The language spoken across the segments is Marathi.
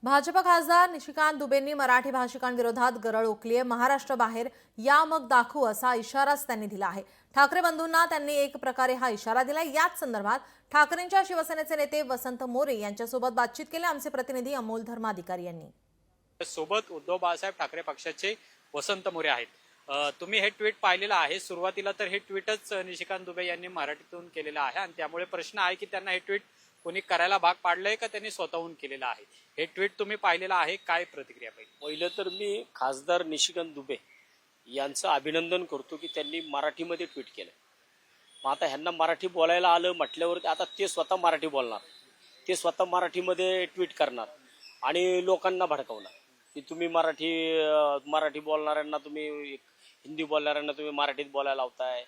भाजप खासदार निशिकांत दुबेंनी मराठी भाषिकांविरोधात गरळ ओकली आहे। महाराष्ट्र बाहेर या मग दाखवू असा इशाराच त्यांनी दिला आहे। ठाकरे बंधूंना त्यांनी एक प्रकारे हा इशारा दिला। याच संदर्भात ठाकरेंच्या शिवसेनेचे नेते वसंत मोरे यांच्यासोबत बातचीत केली आमचे प्रतिनिधी अमोल धर्माधिकारी यांनी। सोबत उद्धव बाळासाहेब ठाकरे पक्षाचे वसंत मोरे आहेत। तुम्ही हे ट्विट पाहिलेलं आहे। सुरुवातीला तर हे ट्विटच निशिकांत दुबे यांनी मराठीतून केलेलं आहे आणि त्यामुळे प्रश्न आहे की त्यांना हे ट्विट कोणी करायला भाग पाडलंय का त्यांनी स्वतःहून केलेलं आहे। हे ट्विट तुम्ही पाहिलेलं आहे, काय प्रतिक्रिया पाहिजे? पहिलं तर मी खासदार निशिकांत दुबे यांचं अभिनंदन करतो की त्यांनी मराठीमध्ये ट्विट केलं। मग आता ह्यांना मराठी बोलायला आलं म्हटल्यावर आता ते स्वतः मराठी बोलणार, ते स्वतः मराठीमध्ये ट्विट करणार आणि लोकांना भडकवणार की तुम्ही मराठी बोलणाऱ्यांना तुम्ही हिंदी बोलणाऱ्यांना तुम्ही मराठीत बोलायला लावताय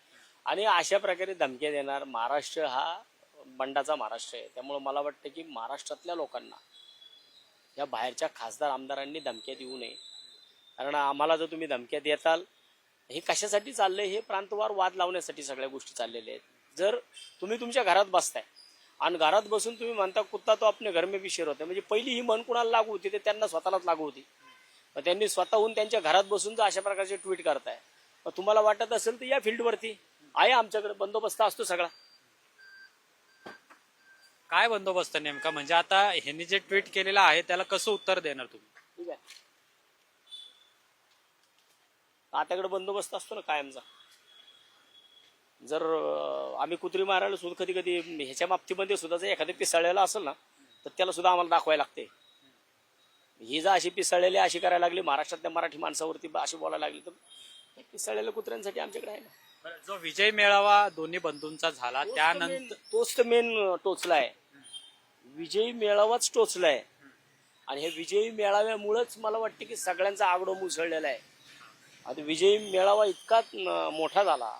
आणि अशा प्रकारे धमक्या देणार। महाराष्ट्र हा बंडाचा महाराष्ट्र आहे, त्यामुळे मला वाटतं की महाराष्ट्रातल्या लोकांना या बाहेरच्या खासदार आमदारांनी धमक्या देऊ नये। कारण आम्हाला जर तुम्ही धमक्या देताल, हे कशासाठी चाललंय, हे प्रांतवार वाद लावण्यासाठी सगळ्या गोष्टी चाललेल्या आहेत। जर तुम्ही तुमच्या घरात बसताय आणि घरात बसून तुम्ही म्हणता कुत्ता तो आपल्या घर में भी शेर होता, म्हणजे पहिली ही म्हण कुणाला लागू होती ते त्यांना स्वतःलाच लागू होती। मग त्यांनी स्वतःहून त्यांच्या घरात बसून जर अशा प्रकारचे ट्विट करताय, मग तुम्हाला वाटत असेल तर या फील्डवरती आहे, आमच्याकडे बंदोबस्त असतो सगळा। काय बंदोबस्त नेमका, म्हणजे आता ह्यांनी जे ट्विट केलेलं आहे त्याला कसं उत्तर देणार तुम्ही? ठीक आहे, आताकडे बंदोबस्त असतो ना कायमचा। जर आम्ही कुत्री मारायला सुद्धा कधी कधी ह्याच्या बाबतीमध्ये सुद्धा जर एखाद्या पिसाळलेला असेल ना, तर त्याला सुद्धा आम्हाला दाखवायला लागते। ही जर अशी पिसाळलेली अशी करायला लागली, महाराष्ट्रातल्या मराठी माणसावरती अशी बोलायला लागली, तर पिसाळलेल्या कुत्र्यांसाठी आमच्याकडे आहे ना। जो विजय मेळावा दोन्ही बंधूंचा झाला त्यानंतर तोच तर मेन टोचला आहे, विजयी मेळावाच टोचला आहे आणि हे विजयी मेळाव्यामुळेच मला वाटतं की सगळ्यांचा आगडो मुसळलेला आहे। आता विजयी मेळावा इतका मोठा झाला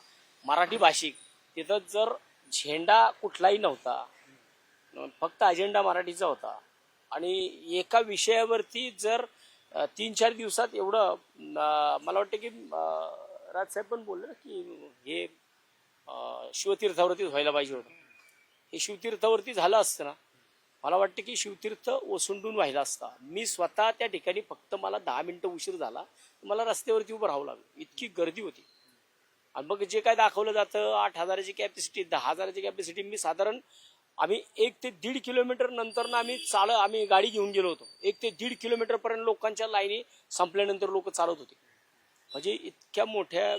मराठी भाषिक, तिथं जर झेंडा कुठलाही नव्हता, फक्त अजेंडा मराठीचा होता आणि एका विषयावरती जर 3-4 दिवसात एवढं मला वाटतं की राजसाहेब पण बोलले ना की हे शिवतीर्थावरती व्हायला पाहिजे होतं। हे शिवतीर्थावरती झालं असतं ना, मला वाटतं की शिवतीर्थ ओसंडून व्हायला असता। मी स्वतः त्या ठिकाणी फक्त मला 10 मिनिटं उशीर झाला, मला रस्त्यावरती उभं राहावं लागलं, इतकी गर्दी होती। आणि मग जे काय दाखवलं जातं 8,000ची कॅपॅसिटी, 10,000ची कॅपॅसिटी, मी साधारण आम्ही 1 ते 1.5 किलोमीटर नंतर ना आम्ही गाडी घेऊन गेलो होतो। 1 ते 1.5 किलोमीटर पर्यंत लोकांच्या लाईनी संपल्यानंतर लोक चालत होते, म्हणजे इतक्या मोठ्या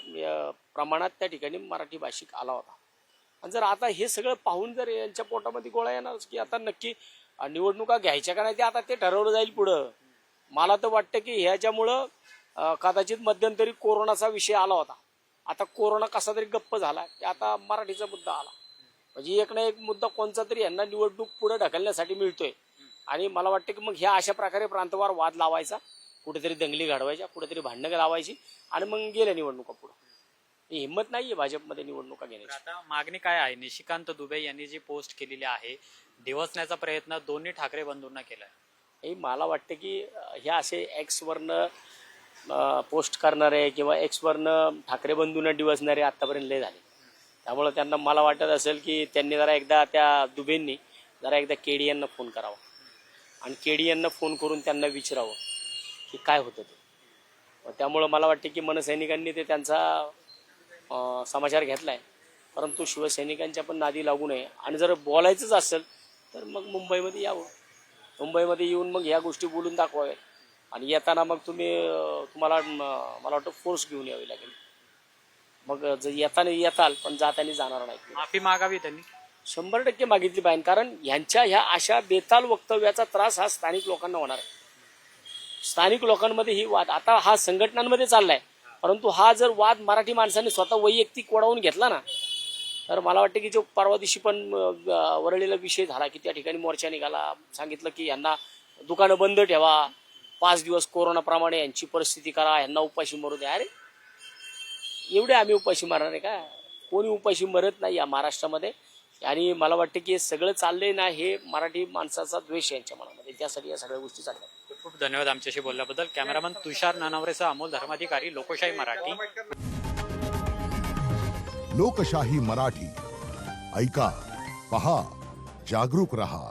प्रमाणात त्या ठिकाणी मराठी भाषिक आला होता। आणि जर आता हे सगळं पाहून जर यांच्या पोटामध्ये गोळा येणार की आता नक्की निवडणुका घ्यायच्या का नाही, ते आता ते ठरवलं जाईल पुढं। मला तर वाटतं की ह्याच्यामुळं कदाचित मध्यंतरी कोरोनाचा विषय आला होता, आता कोरोना कसा तरी गप्प झाला की आता मराठीचा मुद्दा आला, म्हणजे एक ना एक मुद्दा कोणता तरी यांना निवडणूक पुढे ढकलण्यासाठी मिळतोय। आणि मला वाटतं की मग ह्या अशा प्रकारे प्रांतवार वाद लावायचा, कुठेतरी दंगली घडवायच्या, कुठेतरी भांडणं लावायची आणि मग गेल्या निवडणुका पुढे। हिंमत नाहीये भाजपमध्ये निवडणुका घेण्याची। आता मागणी काय आहे? निशिकांत दुबे यांनी जी पोस्ट केलेली आहे, डिवचण्याचा प्रयत्न दोन्ही ठाकरे बंधूंना केलाय। मला वाटतं की ह्या असे एक्सवरनं पोस्ट करणारे किंवा एक्सवरनं ठाकरे बंधूंना डिवचणारे आतापर्यंत लय झाले, त्यामुळे त्यांना मला वाटत असेल की त्यांनी जरा एकदा त्या दुबेंनी जरा एकदा केडी यांना फोन करावा आणि केडी यांना फोन करून त्यांना विचारावं की काय होतं ते। त्यामुळं मला वाटतं की मनसैनिकांनी ते त्यांचा समाचार घेतलाय, परंतु शिवसैनिकांच्या पण नादी लागू नये आणि जर बोलायचंच असेल तर मग मुंबईमध्ये यावं, मुंबईमध्ये येऊन मग ह्या गोष्टी बोलून दाखवाव्यात आणि येताना मग तुम्हाला मला वाटतं फोर्स घेऊन यावी लागेल। मग जर येताना येताल पण जाताना जाणार नाही। माफी मागावी त्यांनी 100% मागितली पाहिजे, कारण ह्यांच्या ह्या अशा बेताल वक्तव्याचा त्रास हा स्थानिक लोकांना होणार आहे। स्थानिक लोकांमध्ये ही वाद आता हा संघटनांमध्ये चाललाय, परंतु हा जर वाद मराठी माणसांनी स्वतः वैयक्तिक ओढावून घेतला ना, तर मला वाटतं की जो परवा दिवशी पण वरळीला विषय झाला की त्या ठिकाणी मोर्चा निघाला, सांगितलं की यांना दुकानं बंद ठेवा, 5 दिवस कोरोनाप्रमाणे यांची परिस्थिती करा, यांना उपाशी मरू द्या। अरे एवढे आम्ही उपाशी मारणार आहे का? कोणी उपाशी मरत नाही या महाराष्ट्रामध्ये। आणि मला वाटतं की हे सगळं चाललंय ना, हे मराठी माणसाचा द्वेष आहे यांच्या मनामध्ये, त्यासाठी या सगळ्या गोष्टी चालल्या। खूप खूप धन्यवाद आमच्याशी बोलल्याबद्दल। कॅमेरामन तुषार नानावरेसह अमोल धर्माधिकारी, लोकशाही मराठी। लोकशाही मराठी ऐका, पहा, जागरूक रहा।